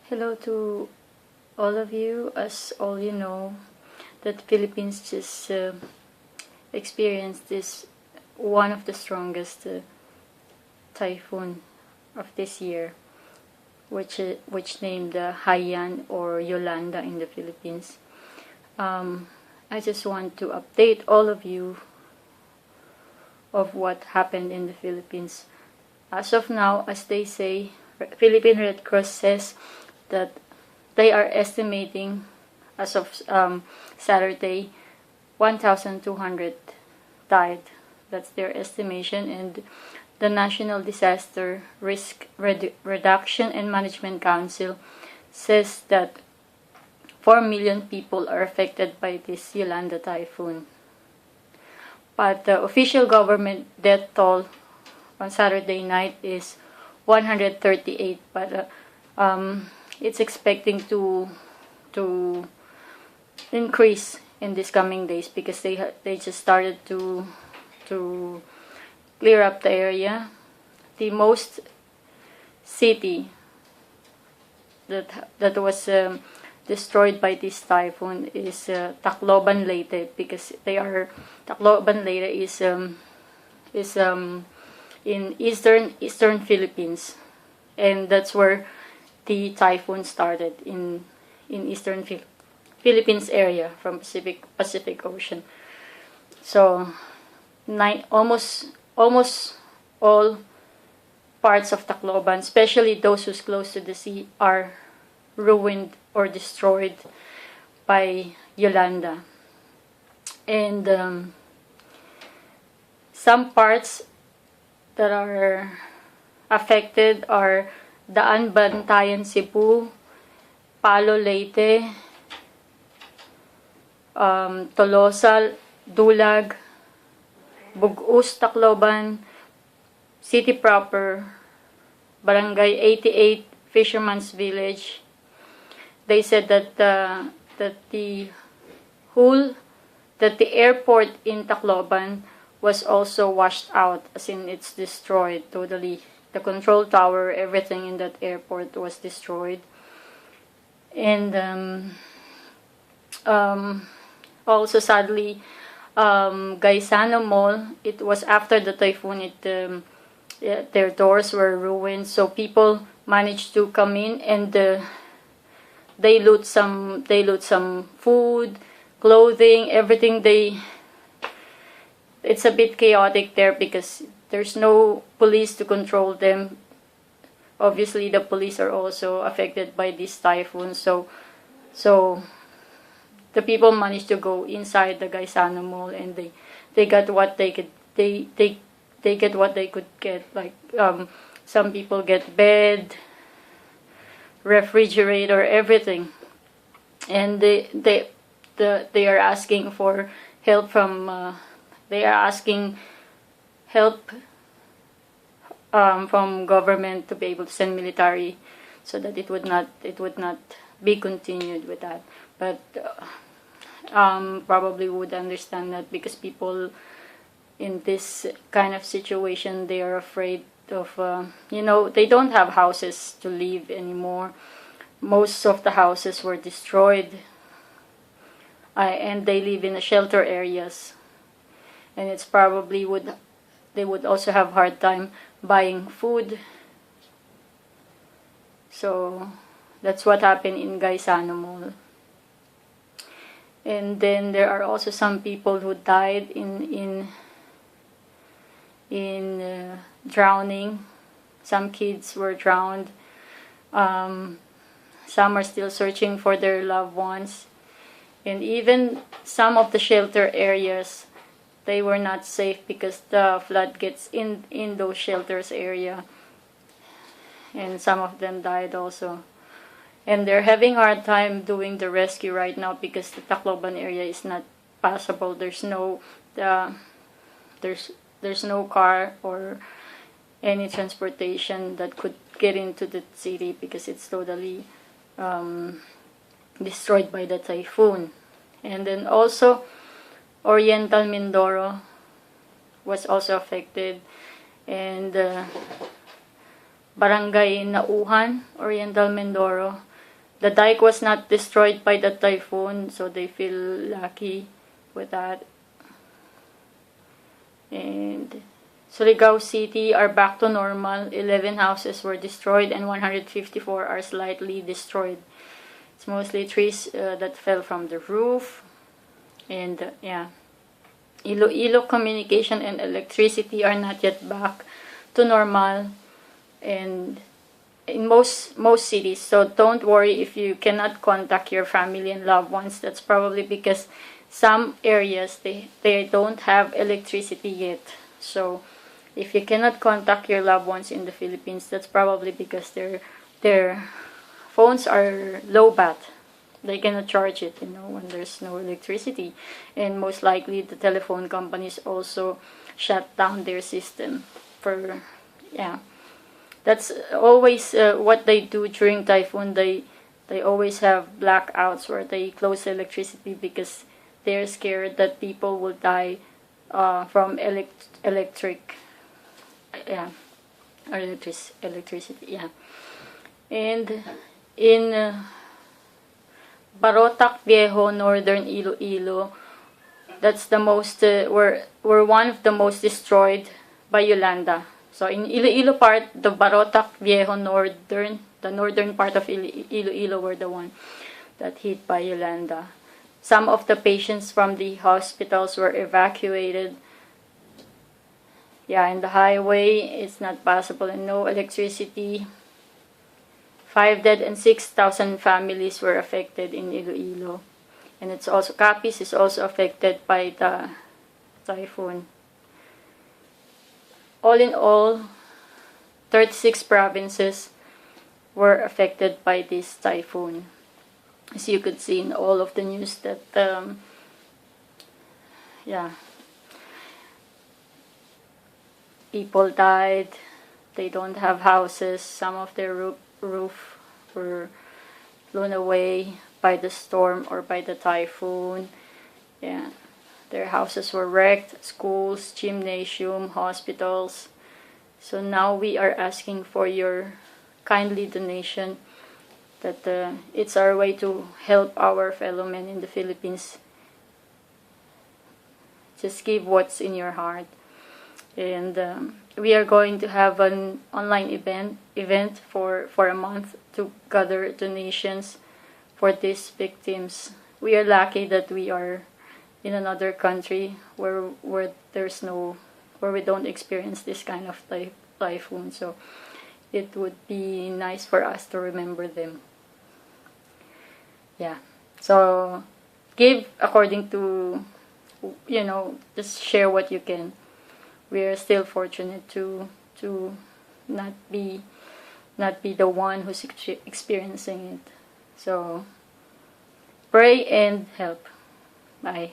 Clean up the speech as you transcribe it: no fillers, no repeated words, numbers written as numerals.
Hello to all of you. As all you know, that Philippines just experienced this one of the strongest typhoon of this year, which named Haiyan or Yolanda in the Philippines. I just want to update all of you of what happened in the Philippines. As of now, as they say, Philippine Red Cross says that they are estimating, as of Saturday, 1,200 died. That's their estimation, and the National Disaster Risk Reduction and Management Council says that 4 million people are affected by this Yolanda typhoon. But the official government death toll on Saturday night is 138, but it's expecting to increase in these coming days because they just started to clear up the area. The most city that was destroyed by this typhoon is Tacloban, Leyte, because Tacloban, Leyte is in eastern Philippines, and that's where the typhoon started in eastern Philippines area from Pacific Ocean. So almost all parts of Tacloban, especially those who's close to the sea, are ruined or destroyed by Yolanda. And some parts that are affected are Daan, Bantayan, Cebu, Palo, Leyte, Tolosa, Dulag, Bugus, Tacloban, City Proper, Barangay 88, Fisherman's Village. They said that the airport in Tacloban was also washed out, as in it's destroyed totally. The control tower, everything in that airport was destroyed. And also sadly, Gaisano Mall, it was after the typhoon, their doors were ruined, so people managed to come in, and they loot some food, clothing, everything. It's a bit chaotic there because there's no police to control them. Obviously, the police are also affected by this typhoon, so the people managed to go inside the Gaisano Mall, and they got what they could. They get what they could get. Like some people get bed, refrigerator, everything, and they are asking for help from. They are asking help from government to be able to send military, so that it would not be continued with that. But probably would understand that, because people in this kind of situation, they are afraid of they don't have houses to live anymore. Most of the houses were destroyed, and they live in the shelter areas, and it's probably they would also have hard time buying food. So that's what happened in Gaisano Mall. And then there are also some people who died in drowning. Some kids were drowned. Some are still searching for their loved ones. And even some of the shelter areas, they were not safe because the flood gets in those shelters area. And some of them died also. And they're having a hard time doing the rescue right now because the Tacloban area is not passable. There's no car or any transportation that could get into the city because it's totally destroyed by the typhoon. And then also Oriental Mindoro was also affected, and Barangay Nauhan, Oriental Mindoro, The dike was not destroyed by the typhoon, so they feel lucky with that. And Surigao City are back to normal. 11 houses were destroyed and 154 are slightly destroyed. It's mostly trees that fell from the roof. And yeah, Iloilo communication and electricity are not yet back to normal, and in most cities. So don't worry if you cannot contact your family and loved ones. That's probably because some areas they don't have electricity yet. So if you cannot contact your loved ones in the Philippines, that's probably because their phones are low bat. They cannot charge it, when there's no electricity. And most likely the telephone companies also shut down their system for, yeah. That's always what they do during typhoon. They always have blackouts where they close electricity because they're scared that people will die from electric, yeah, or electricity, yeah. And in Barotac Viejo, northern Iloilo, that's the most were one of the most destroyed by Yolanda. So in Iloilo part, the Barotac Viejo the northern part of Iloilo were the one that hit by Yolanda. Some of the patients from the hospitals were evacuated. Yeah, and the highway is not possible and no electricity. 5 dead and 6,000 families were affected in Iloilo. And it's also, Capiz is also affected by the typhoon. All in all, 36 provinces were affected by this typhoon. As you could see in all of the news that, yeah, people died, they don't have houses, some of their roof were blown away by the storm or by the typhoon. Yeah, their houses were wrecked, schools, gymnasium, hospitals. So now we are asking for your kindly donation, that it's our way to help our fellow men in the Philippines. Just give what's in your heart. And we are going to have an online event for a month to gather donations for these victims. We are lucky that we are in another country where we don't experience this kind of typhoon. So it would be nice for us to remember them. Yeah. So give according to, just share what you can. We are still fortunate to not be the one who's experiencing it. So pray and help. Bye.